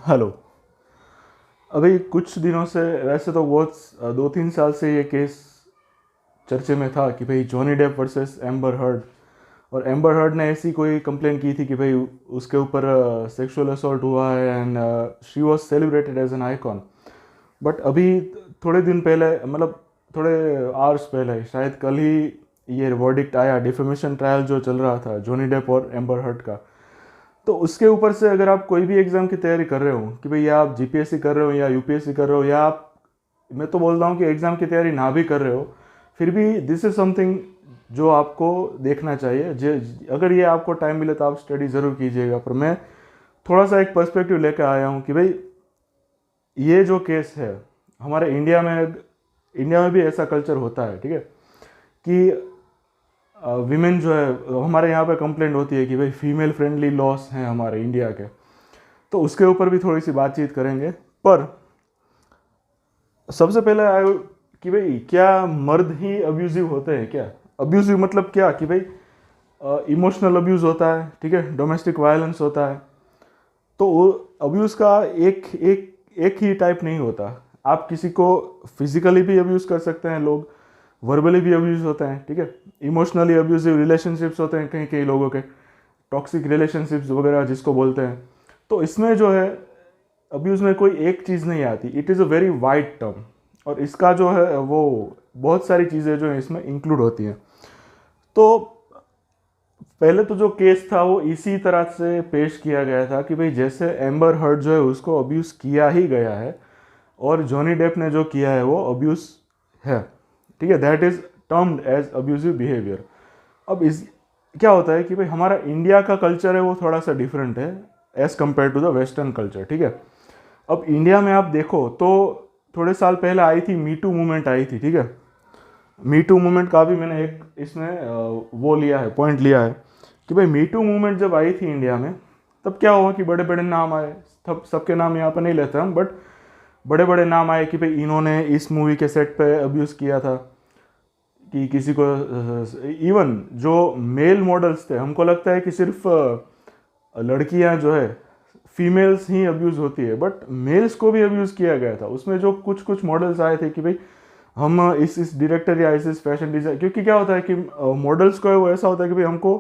Hello. अभी कुछ दिनों से, वैसे तो बहुत 2-3 साल से ये केस चर्चे में था कि भाई Johnny Depp versus Amber Heard. और एम्बर हर्ड ने ऐसी कोई कंप्लेन की थी कि भाई उसके ऊपर सेक्सुअल असॉल्ट हुआ है and she was celebrated as an icon. But अभी थोड़े दिन पहले, मतलब थोड़े आवर्स पहले, शायद कल ही ये वर्डिक्ट आया। डिफेमेशन ट्रायल जो चल रहा था जॉनी डेप और एम्बर हर्ड का, तो उसके ऊपर से अगर आप कोई भी एग्ज़ाम की तैयारी कर रहे हो, कि भाई या आप जीपीएससी कर रहे हो या यूपीएससी कर रहे हो, या आप, मैं तो बोल रहा हूँ कि एग्ज़ाम की तैयारी ना भी कर रहे हो, फिर भी दिस इज़ समथिंग जो आपको देखना चाहिए। अगर ये आपको टाइम मिले तो आप स्टडी ज़रूर कीजिएगा। पर मैं थोड़ा सा एक पर्सपेक्टिव लेकर आया हूँ कि भाई ये जो केस है, हमारे इंडिया में भी ऐसा कल्चर होता है, ठीक है, कि विमेन जो है, हमारे यहाँ पे कंप्लेंट होती है कि भाई फीमेल फ्रेंडली लॉस हैं हमारे इंडिया के। तो उसके ऊपर भी थोड़ी सी बातचीत करेंगे। पर सबसे पहले कि भाई क्या मर्द ही अब्यूजिव होते हैं क्या? अब्यूजिव मतलब क्या, कि भाई इमोशनल अब्यूज़ होता है, ठीक है, डोमेस्टिक वायलेंस होता है। तो अब्यूज़ का एक एक एक ही टाइप नहीं होता। आप किसी को फिजिकली भी अब्यूज़ कर सकते हैं, लोग वर्बली भी अब्यूज़ होते हैं, ठीक है। इमोशनली अब्यूजिव रिलेशनशिप्स होते हैं कई कई लोगों के, टॉक्सिक रिलेशनशिप्स वगैरह जिसको बोलते हैं। तो इसमें जो है अब्यूज़ में कोई एक चीज़ नहीं आती, it is a very wide term. और इसका जो है वो बहुत सारी चीज़ें जो है इसमें इंक्लूड होती हैं। तो पहले तो जो केस था वो इसी तरह से पेश किया गया था कि भाई जैसे एम्बर हर्ड जो है उसको अब्यूज़ किया ही गया है, और जॉनी डेप ने जो किया है वो अब्यूज़ है, ठीक है, that is termed as abusive behaviour. अब इस क्या होता है कि भाई हमारा इंडिया का कल्चर है वो थोड़ा सा डिफरेंट है as compare to the western culture, ठीक है। अब इंडिया में आप देखो तो थोड़े साल पहले आई थी मीटू मूवमेंट आई थी, ठीक है। मीटू मूवमेंट का भी मैंने एक इसमें वो लिया है, पॉइंट लिया है कि भाई मीटू मूवमेंट जब आई थी इंडिया में, तब क्या हुआ कि बड़े बड़े नाम आए। सबके नाम यहाँ पर नहीं लेते हम, बट बड़े बड़े नाम आए कि भाई इन्होंने इस मूवी के सेट पे अब्यूज़ किया था, कि किसी को, इवन जो मेल मॉडल्स थे, हमको लगता है कि सिर्फ लड़कियां जो है फीमेल्स ही अब्यूज़ होती है, बट मेल्स को भी अब्यूज़ किया गया था। उसमें जो कुछ कुछ मॉडल्स आए थे कि भाई हम इस डायरेक्टर या इस फैशन डिज़ाइन, क्योंकि क्या होता है कि मॉडल्स को है वो ऐसा होता है कि भाई हमको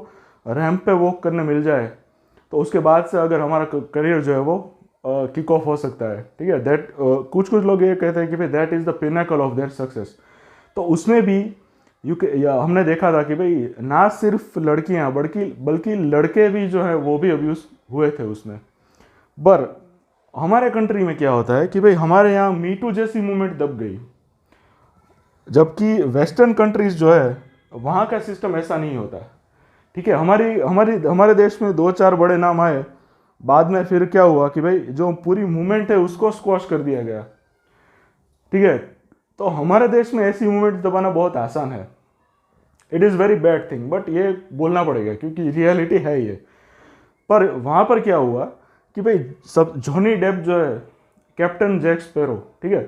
रैंप पे वॉक करने मिल जाए तो उसके बाद से अगर हमारा करियर जो है वो किक ऑफ हो सकता है, ठीक है। दैट कुछ कुछ लोग ये कहते हैं कि भाई that is the pinnacle of their success. तो उसमें भी हमने देखा था कि भाई ना सिर्फ लड़कियां बल्कि बल्कि लड़के भी जो है वो भी अब्यूज हुए थे उसमें। पर हमारे कंट्री में क्या होता है कि भाई हमारे यहाँ मीटू जैसी मूवमेंट दब गई, जबकि वेस्टर्न कंट्रीज जो है वहाँ का सिस्टम ऐसा नहीं होता, ठीक है। हमारी हमारी हमारे देश में दो चार बड़े नाम आए, बाद में फिर क्या हुआ कि भाई जो पूरी मूवमेंट है उसको स्क्वॉश कर दिया गया, ठीक है। तो हमारे देश में ऐसी मूवमेंट दबाना बहुत आसान है। It is very bad thing, but ये बोलना पड़ेगा क्योंकि रियलिटी है ये। पर वहाँ पर क्या हुआ कि भाई सब जॉनी डेप जो है कैप्टन जैक स्पैरो, ठीक है,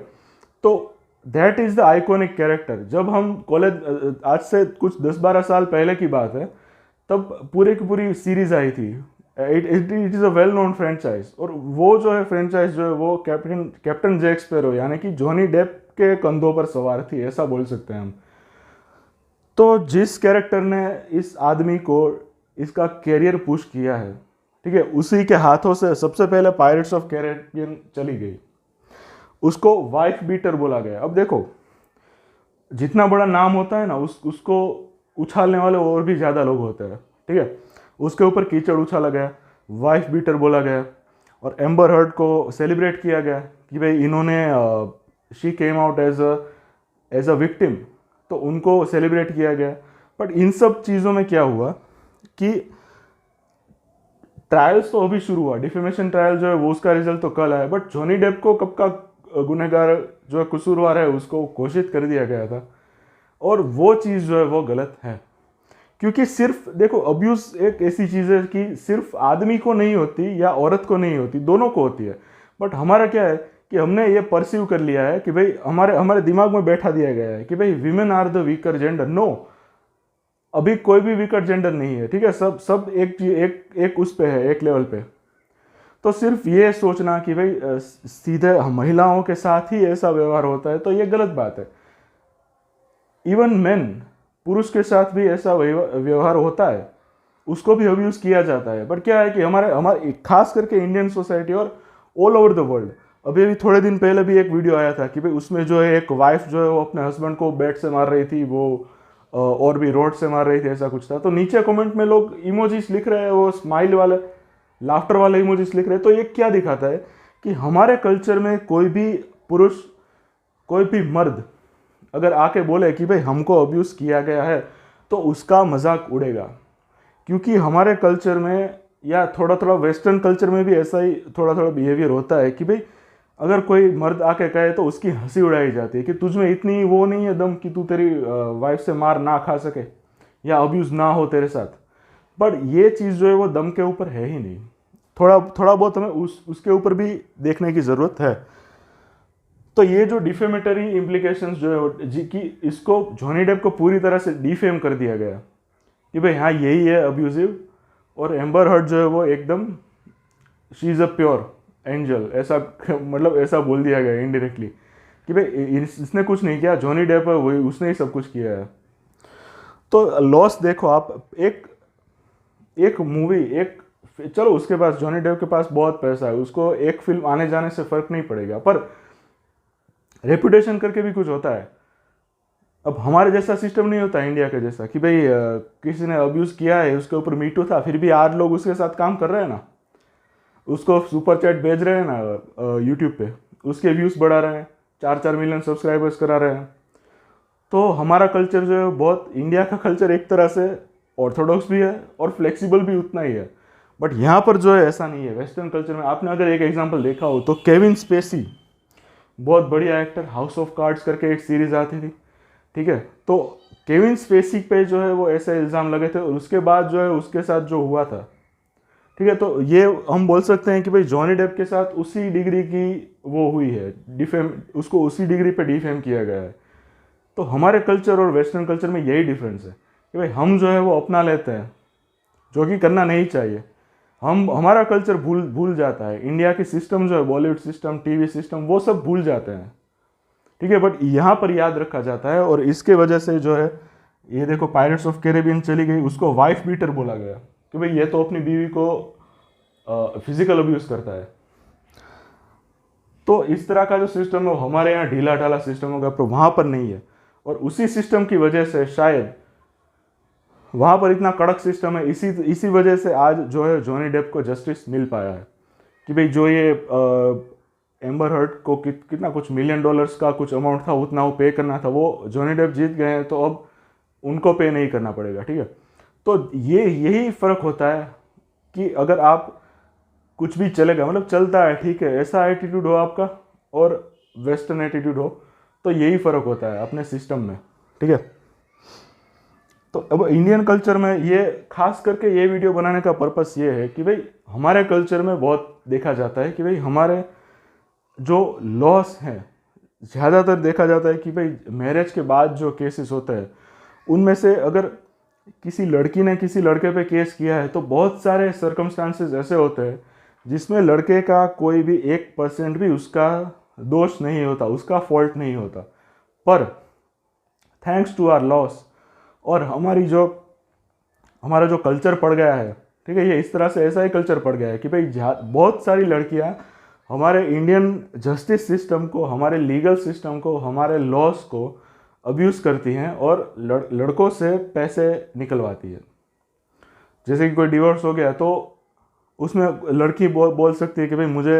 तो that is the iconic character. जब हम कॉलेज, आज से कुछ 10-12 साल पहले की बात है, तब पूरे की पूरी सीरीज आई थी। It it is a well known franchise, और वो जो है फ्रेंचाइज जो है वो कैप्टन कैप्टन जैक स्पैरो यानी कि जॉनी डेप के कंधों पर सवार थी, ऐसा बोल सकते हैं हम। तो जिस कैरेक्टर ने इस आदमी को इसका कैरियर पुश किया है, ठीक है, उसी के हाथों से सबसे पहले पायरेट्स ऑफ कैरेबियन चली गई। उसको वाइफ बीटर बोला गया। अब देखो, जितना बड़ा नाम होता है ना उसको उछालने वाले और भी ज़्यादा लोग होते हैं, ठीक है। उसके ऊपर कीचड़ उछाला गया, वाइफ बीटर बोला गया, और एम्बर हर्ड को सेलिब्रेट किया गया कि भाई इन्होंने, she came out as a victim, तो उनको सेलिब्रेट किया गया। बट इन सब चीज़ों में क्या हुआ कि ट्रायल्स तो अभी शुरू हुआ, डिफेमेशन ट्रायल जो है वो उसका रिजल्ट तो कल आया, बट जॉनी डेप को कब का गुनहगार जो है कसूरवार है उसको घोषित कर दिया गया था। और वो चीज़ जो है वो गलत है, क्योंकि सिर्फ देखो अब्यूज़ एक ऐसी चीज़ है कि सिर्फ आदमी को नहीं होती या औरत को नहीं होती, दोनों को होती है। बट हमारा क्या है कि हमने ये परसीव कर लिया है कि भाई हमारे हमारे दिमाग में बैठा दिया गया है कि भाई women are the weaker gender. No, अभी कोई भी वीकर जेंडर नहीं है, ठीक है। सब सब एक एक एक उस पे है, एक लेवल पे। तो सिर्फ ये सोचना कि भाई सीधे महिलाओं के साथ ही ऐसा व्यवहार होता है, तो ये गलत बात है। इवन मेन, पुरुष के साथ भी ऐसा व्यवहार होता है, उसको भी अब्यूज किया जाता है। बट क्या है कि हमारे हमारे खास करके इंडियन सोसाइटी और ऑल ओवर द वर्ल्ड, अभी थोड़े दिन पहले भी एक वीडियो आया था कि भाई उसमें जो है एक वाइफ जो है वो अपने हस्बैंड को बैट से मार रही थी, वो और भी रोड से मार रही थी, ऐसा कुछ था। तो नीचे कमेंट में लोग इमोजीज लिख रहे हैं, वो स्माइल वाले, लाफ्टर वाले इमोजीज लिख रहे हैं। तो ये क्या दिखाता है कि हमारे कल्चर में कोई भी पुरुष, कोई भी मर्द अगर आके बोले कि भाई हमको अब्यूज़ किया गया है, तो उसका मजाक उड़ेगा। क्योंकि हमारे कल्चर में या थोड़ा थोड़ा वेस्टर्न कल्चर में भी ऐसा ही थोड़ा थोड़ा बिहेवियर होता है कि भाई अगर कोई मर्द आके कहे तो उसकी हंसी उड़ाई जाती है कि तुझ में इतनी वो नहीं है दम कि तू तेरी वाइफ से मार ना खा सके या अब्यूज़ ना हो तेरे साथ। बट ये चीज़ जो है वो दम के ऊपर है ही नहीं। थोड़ा थोड़ा बहुत हमें उसके ऊपर भी देखने की ज़रूरत है। तो ये जो डिफेमेटरी इम्प्लीकेशंस जो है कि इसको जॉनी डेप को पूरी तरह से डिफेम कर दिया गया कि भाई हाँ यही है अब्यूजिव, और एम्बर हर्ड जो है वो एकदम she is a pure angel, ऐसा मतलब ऐसा बोल दिया गया इनडायरेक्टली कि भाई इसने कुछ नहीं किया, जॉनी डेप है वही, उसने ही सब कुछ किया है। तो लॉस देखो आप, एक मूवी, एक चलो उसके पास, जॉनी डेप के पास बहुत पैसा है, उसको एक फिल्म आने जाने से फर्क नहीं पड़ेगा, पर रेपुटेशन करके भी कुछ होता है। अब हमारे जैसा सिस्टम नहीं होता इंडिया के जैसा कि भाई किसी ने अब्यूज़ किया है, उसके ऊपर मीटू था, फिर भी 8 लोग उसके साथ काम कर रहे हैं ना, उसको सुपर चैट भेज रहे हैं ना यूट्यूब पे, उसके व्यूज़ बढ़ा रहे हैं, 4-4 मिलियन सब्सक्राइबर्स करा रहे हैं। तो हमारा कल्चर जो है बहुत, इंडिया का कल्चर एक तरह से ऑर्थोडॉक्स भी है और फ्लेक्सिबल भी उतना ही है। बट यहाँ पर जो है ऐसा नहीं है वेस्टर्न कल्चर में। आपने अगर एक एग्जांपल देखा हो तो केविन स्पेसी, बहुत बढ़िया एक्टर, हाउस ऑफ कार्ड्स करके एक सीरीज आती थी, ठीक है। तो केविन स्पेसी पे जो है वो ऐसे इल्ज़ाम लगे थे, और उसके बाद जो है उसके साथ जो हुआ था, ठीक है, तो ये हम बोल सकते हैं कि भाई जॉनी डेप के साथ उसी डिग्री की वो हुई है, डिफेम, उसको उसी डिग्री पे डिफेम किया गया है। तो हमारे कल्चर और वेस्टर्न कल्चर में यही डिफरेंस है कि भाई हम जो है वो अपना लेते हैं, जो कि करना नहीं चाहिए। हमारा कल्चर भूल जाता है, इंडिया की सिस्टम जो है, बॉलीवुड सिस्टम, टीवी सिस्टम, वो सब भूल जाते हैं, ठीक है। बट यहाँ पर याद रखा जाता है, और इसके वजह से जो है, ये देखो पायरेट्स ऑफ कैरेबियन चली गई, उसको वाइफ बीटर बोला गया कि भाई ये तो अपनी बीवी को फिजिकल अब्यूज करता है। तो इस तरह का जो सिस्टम है हमारे यहाँ ढीला ढाला सिस्टम होगा, पर वहाँ पर नहीं है। और उसी सिस्टम की वजह से शायद वहाँ पर इतना कड़क सिस्टम है, इसी वजह से आज जो है जॉनी डेप को जस्टिस मिल पाया है कि भाई जो ये एम्बर हर्ड को कितना कुछ $1 मिलियन का कुछ अमाउंट था, उतना वो पे करना था, वो जॉनी डेप जीत गए हैं, तो अब उनको पे नहीं करना पड़ेगा, ठीक है। तो यही फ़र्क होता है कि अगर आप कुछ भी चलेगा, मतलब चलता है, ठीक है, ऐसा एटीट्यूड हो आपका और वेस्टर्न एटीट्यूड हो, तो यही फ़र्क होता है अपने सिस्टम में, ठीक है। तो अब इंडियन कल्चर में ये खास करके ये वीडियो बनाने का पर्पस ये है कि भाई हमारे कल्चर में बहुत देखा जाता है कि भाई हमारे जो लॉस हैं, ज़्यादातर देखा जाता है कि भाई मैरिज के बाद जो केसेस होते हैं, उनमें से अगर किसी लड़की ने किसी लड़के पे केस किया है, तो बहुत सारे सर्कमस्टांसेस ऐसे होते हैं जिसमें लड़के का कोई भी 1% भी उसका दोष नहीं होता, उसका फॉल्ट नहीं होता। पर थैंक्स टू आवर लॉस और हमारा जो कल्चर पड़ गया है, ठीक है, ये इस तरह से ऐसा ही कल्चर पड़ गया है कि भाई बहुत सारी लड़कियां हमारे इंडियन जस्टिस सिस्टम को, हमारे लीगल सिस्टम को, हमारे लॉस को अब्यूज़ करती हैं और लड़कों से पैसे निकलवाती है। जैसे कि कोई डिवोर्स हो गया तो उसमें लड़की बोल सकती है कि भाई मुझे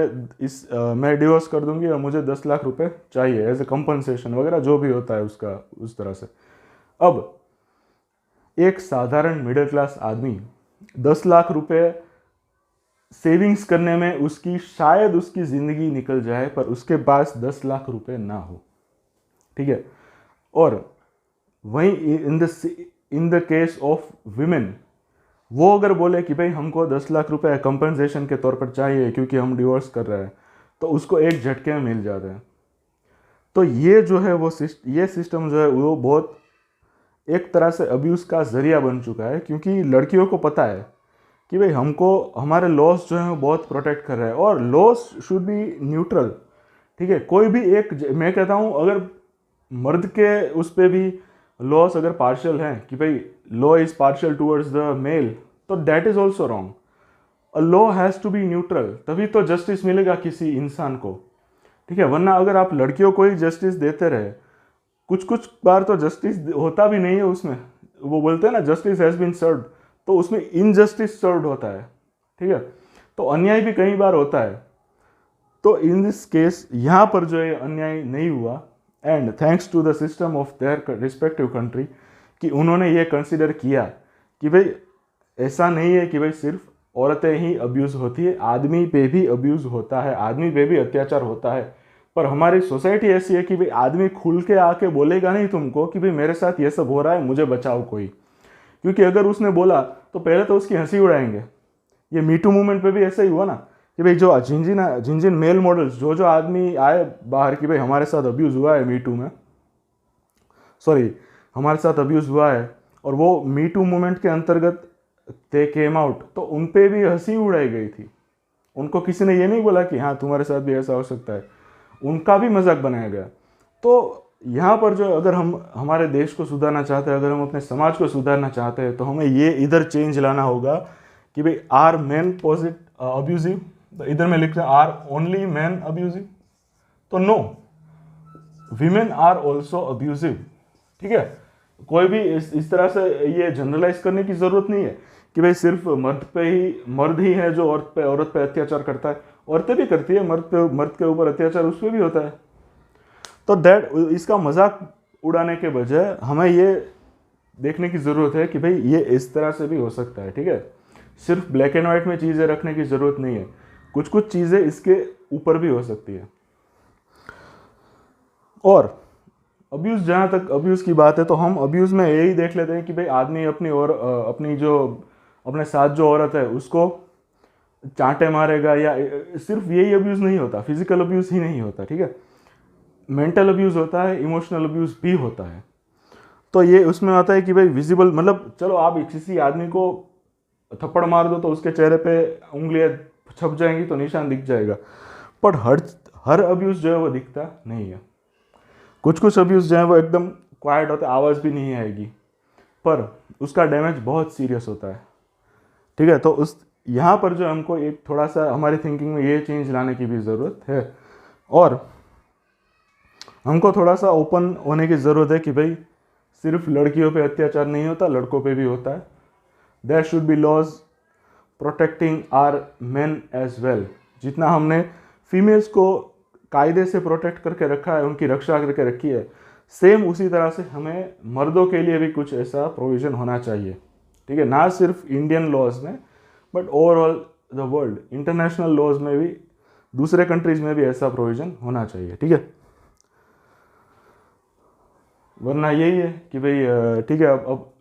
मैं डिवोर्स कर दूंगी और मुझे 10 लाख रुपए चाहिए एज ए कंपनसेशन वगैरह, जो भी होता है उसका, उस तरह से। अब एक साधारण मिडिल क्लास आदमी 10 लाख रुपए सेविंग्स करने में शायद उसकी ज़िंदगी निकल जाए, पर उसके पास 10 लाख रुपए ना हो, ठीक है। और वहीं in the case of women, वो अगर बोले कि भाई हमको 10 लाख रुपए कंपनसेशन के तौर पर चाहिए क्योंकि हम डिवोर्स कर रहे हैं, तो उसको एक झटके में मिल जाते हैं। तो ये जो है वो ये सिस्टम जो है वो बहुत एक तरह से अब्यूज़ का जरिया बन चुका है, क्योंकि लड़कियों को पता है कि भाई हमको हमारे लॉस जो हैं वो बहुत प्रोटेक्ट कर रहे हैं, और लॉस शुड बी न्यूट्रल। ठीक है, कोई भी एक, मैं कहता हूँ अगर मर्द के उस पर भी लॉस अगर पार्शियल हैं कि भाई law is partial towards the male, तो that is also wrong. A law has to be neutral, तभी तो जस्टिस मिलेगा किसी इंसान को। ठीक है, वरना अगर आप लड़कियों को ही जस्टिस देते रहे, कुछ कुछ बार तो जस्टिस होता भी नहीं है उसमें, वो बोलते हैं ना जस्टिस हैज़ बीन सर्व्ड, तो उसमें इनजस्टिस सर्व्ड होता है। ठीक है, तो अन्याय भी कई बार होता है। तो इन दिस केस यहाँ पर जो है अन्याय नहीं हुआ, and thanks to the system of their respective country कि उन्होंने ये कंसिडर किया कि भाई ऐसा नहीं है कि भाई सिर्फ औरतें ही अब्यूज़ होती है, आदमी पे भी अब्यूज़ होता है, आदमी पे भी अत्याचार होता है। पर हमारी सोसाइटी ऐसी है कि भाई आदमी खुल के आके बोलेगा नहीं तुमको कि भाई मेरे साथ ये सब हो रहा है, मुझे बचाओ कोई। क्योंकि अगर उसने बोला तो पहले तो उसकी हंसी उड़ाएंगे। ये मीटू मूवमेंट पे भी ऐसा ही हुआ ना कि भाई जो जिन जिन मेल मॉडल्स, जो आदमी आए बाहर कि भाई हमारे साथ अब्यूज़ हुआ है मीटू में, सॉरी हमारे साथ अब्यूज़ हुआ है, और वो मीटू मूवमेंट के अंतर्गत दे केम आउट, तो उन पे भी हंसी उड़ाई गई थी। उनको किसी ने ये नहीं बोला कि हाँ तुम्हारे साथ भी ऐसा हो सकता है, उनका भी मजाक बनाया गया। तो यहाँ पर जो अगर हम हमारे देश को सुधारना चाहते हैं, अगर हम अपने समाज को सुधारना चाहते हैं, तो हमें ये इधर चेंज लाना होगा कि भाई आर मैन अब्यूजिव, तो इधर में लिख रहा हूँ आर ओनली मैन अब्यूजिव, तो no, women are also abusive. ठीक है, कोई भी इस तरह से ये जनरलाइज करने की जरूरत नहीं है कि भाई सिर्फ मर्द ही है जो औरत पे अत्याचार करता है। औरतें भी करती है, मर्द के ऊपर अत्याचार उस पर भी होता है। तो दैट इसका मजाक उड़ाने के बजाय हमें ये देखने की ज़रूरत है कि भाई ये इस तरह से भी हो सकता है। ठीक है, सिर्फ ब्लैक एंड वाइट में चीज़ें रखने की ज़रूरत नहीं है, कुछ कुछ चीज़ें इसके ऊपर भी हो सकती है। और अब्यूज़, जहाँ तक अब्यूज़ की बात है, तो हम अब्यूज़ में यही देख लेते हैं कि भाई आदमी अपनी जो अपने साथ जो औरत है उसको चांटे मारेगा, या सिर्फ यही अब्यूज़ नहीं होता, फिजिकल अब्यूज़ ही नहीं होता। ठीक है, मेंटल अब्यूज़ होता है, इमोशनल अब्यूज़ भी होता है। तो ये उसमें आता है कि भाई विजिबल, मतलब चलो आप किसी आदमी को थप्पड़ मार दो तो उसके चेहरे पे उंगलियां छप जाएंगी, तो निशान दिख जाएगा, पर हर अब्यूज़ जो है वो दिखता नहीं है। कुछ कुछ अब्यूज़ जो है वो एकदम क्वाइट होता है, आवाज़ भी नहीं आएगी, पर उसका डैमेज बहुत सीरियस होता है। ठीक है, तो उस यहाँ पर जो हमको एक थोड़ा सा हमारी थिंकिंग में ये चेंज लाने की भी ज़रूरत है, और हमको थोड़ा सा ओपन होने की ज़रूरत है कि भाई सिर्फ लड़कियों पे अत्याचार नहीं होता, लड़कों पे भी होता है। There should be laws protecting our men as well. जितना हमने फीमेल्स को कायदे से प्रोटेक्ट करके रखा है, उनकी रक्षा करके रखी है, सेम उसी तरह से हमें मर्दों के लिए भी कुछ ऐसा प्रोविज़न होना चाहिए। ठीक है, ना सिर्फ इंडियन लॉज में but overall the world, international laws में भी, दूसरे कंट्रीज में भी ऐसा प्रोविज़न होना चाहिए। ठीक है, वरना यही है कि भाई ठीक है, अब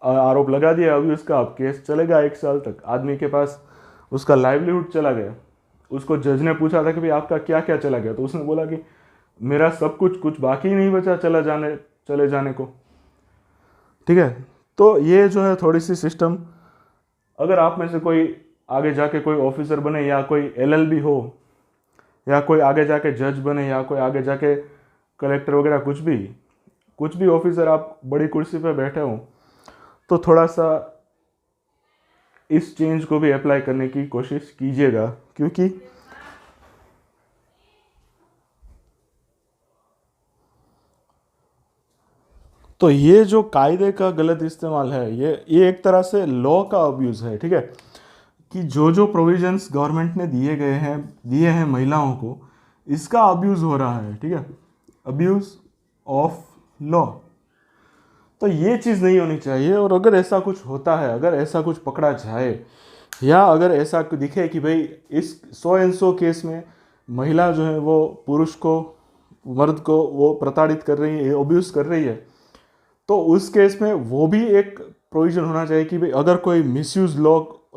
आरोप लगा दिया, अभी उसका अब केस चलेगा 1 साल तक, आदमी के पास उसका लाइवलीहुड चला गया। उसको जज ने पूछा था कि भाई आपका क्या क्या चला गया, तो उसने बोला कि मेरा सब कुछ बाकी नहीं बचा चले जाने को। ठीक है, तो ये जो है थोड़ी सी सिस्टम, अगर आप में से कोई आगे जाके कोई ऑफिसर बने, या कोई LLB हो, या कोई आगे जाके जज बने, या कोई आगे जाके कलेक्टर वगैरह, कुछ भी ऑफिसर आप बड़ी कुर्सी पे बैठे हो, तो थोड़ा सा इस चेंज को भी अप्लाई करने की कोशिश कीजिएगा। क्योंकि तो ये जो कायदे का गलत इस्तेमाल है, ये एक तरह से लॉ का अब्यूज़ है। ठीक है, कि जो प्रोविजंस गवर्नमेंट ने दिए हैं महिलाओं को, इसका अब्यूज़ हो रहा है। ठीक है, अब्यूज़ ऑफ लॉ, तो ये चीज़ नहीं होनी चाहिए। और अगर ऐसा कुछ होता है, अगर ऐसा कुछ पकड़ा जाए, या अगर ऐसा दिखे कि भाई इस 100 एंड 100 केस में महिला जो है वो मर्द को वो प्रताड़ित कर रही है, अब्यूज़ कर रही है, तो उस केस में वो भी एक प्रोविज़न होना चाहिए कि भाई अगर कोई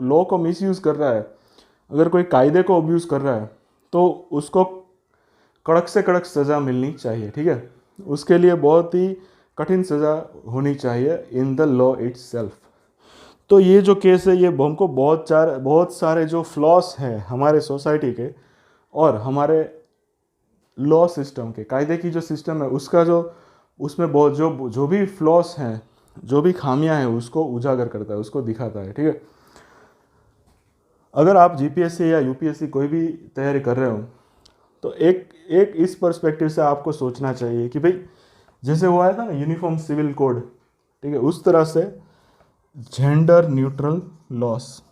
लॉ को मिसयूज़ कर रहा है, अगर कोई कायदे को अब्यूज़ कर रहा है, तो उसको कड़क से कड़क सज़ा मिलनी चाहिए। ठीक है, उसके लिए बहुत ही कठिन सज़ा होनी चाहिए इन द लॉ इट्सेल्फ। तो ये जो केस है ये हमको बहुत सारे जो फ्लॉस हैं हमारे सोसाइटी के और हमारे लॉ सिस्टम के, कायदे की जो सिस्टम है उसका जो उसमें बहुत जो भी फ्लॉस हैं, जो भी खामियां हैं उसको उजागर करता है, उसको दिखाता है। ठीक है, अगर आप जीपीएससी या यूपीएससी कोई भी तैयारी कर रहे हो तो एक एक इस पर्सपेक्टिव से आपको सोचना चाहिए कि भाई जैसे वो आया था ना यूनिफॉर्म सिविल कोड, ठीक है, उस तरह से जेंडर न्यूट्रल लॉस।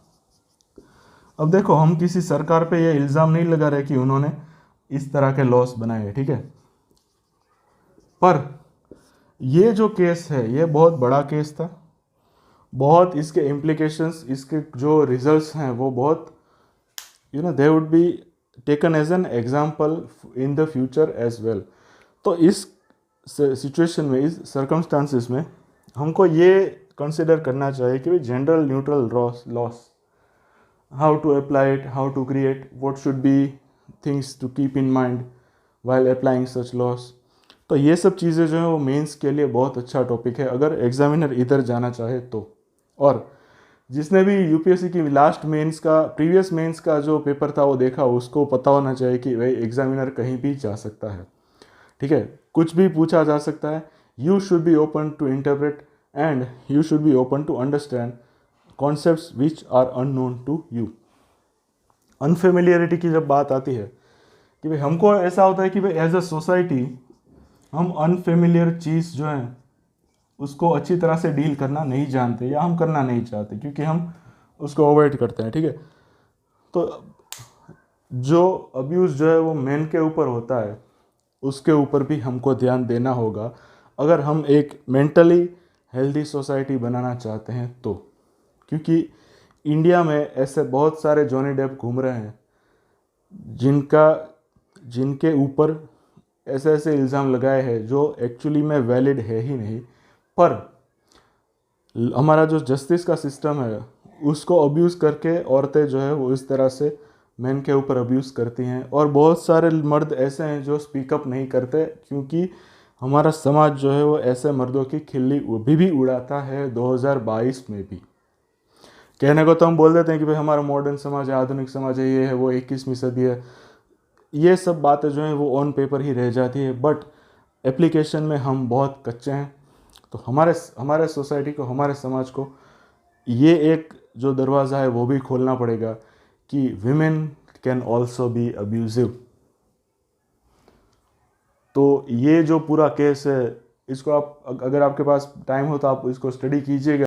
अब देखो हम किसी सरकार पे ये इल्ज़ाम नहीं लगा रहे कि उन्होंने इस तरह के लॉस बनाए हैं, ठीक है, पर ये जो केस है ये बहुत बड़ा केस था, बहुत इसके इम्प्लीकेशंस, इसके जो रिजल्ट्स हैं वो बहुत they would be taken as an example in the future as well. तो इस सिचुएशन में, इस सर्कमस्टांसिस में हमको ये कंसिडर करना चाहिए कि भाई general neutral loss, how to apply it, how to create, what should be things to keep in mind while applying such laws। तो ये सब चीज़ें जो हैं वो मेंस के लिए बहुत अच्छा टॉपिक है अगर एग्जामिनर इधर जाना चाहे तो। और जिसने भी यूपीएससी की लास्ट मेंस का, प्रीवियस मेंस का जो पेपर था वो देखा, उसको पता होना चाहिए कि भाई एग्जामिनर कहीं भी जा सकता है, ठीक है, कुछ भी पूछा जा सकता है। You should be open to interpret and you should be open to understand concepts which are unknown to you. Unfamiliarity की जब बात आती है कि भाई हमको ऐसा होता है कि भाई एज अ सोसाइटी हम अनफेमिलियर चीज़ जो है उसको अच्छी तरह से डील करना नहीं जानते या हम करना नहीं चाहते क्योंकि हम उसको अवॉइड करते हैं, ठीक है। तो जो अब्यूज़ जो है वो मेन के ऊपर होता है उसके ऊपर भी हमको ध्यान देना होगा अगर हम एक मेंटली हेल्दी सोसाइटी बनाना चाहते हैं तो। क्योंकि इंडिया में ऐसे बहुत सारे जॉनी डेप घूम रहे हैं जिनके ऊपर ऐसे ऐसे इल्ज़ाम लगाए हैं जो एक्चुअली में वैलिड है ही नहीं, पर हमारा जो जस्टिस का सिस्टम है उसको अब्यूज़ करके औरतें जो है वो इस तरह से मेन के ऊपर अब्यूज़ करती हैं। और बहुत सारे मर्द ऐसे हैं जो स्पीकअप नहीं करते क्योंकि हमारा समाज जो है वो ऐसे मर्दों की खिल्ली अभी भी उड़ाता है 2022 में भी। कहने को तो हम बोल देते हैं कि भाई हमारा मॉडर्न समाज है, आधुनिक समाज है, ये है वो 21वीं सदी है, ये सब बातें जो हैं वो ऑन पेपर ही रह जाती है, बट एप्लीकेशन में हम बहुत कच्चे हैं। तो हमारे सोसाइटी को, हमारे समाज को ये एक जो दरवाज़ा है वो भी खोलना पड़ेगा कि women can also be abusive. तो ये जो पूरा केस है इसको आप, अगर आपके पास टाइम हो तो आप इसको स्टडी कीजिएगा।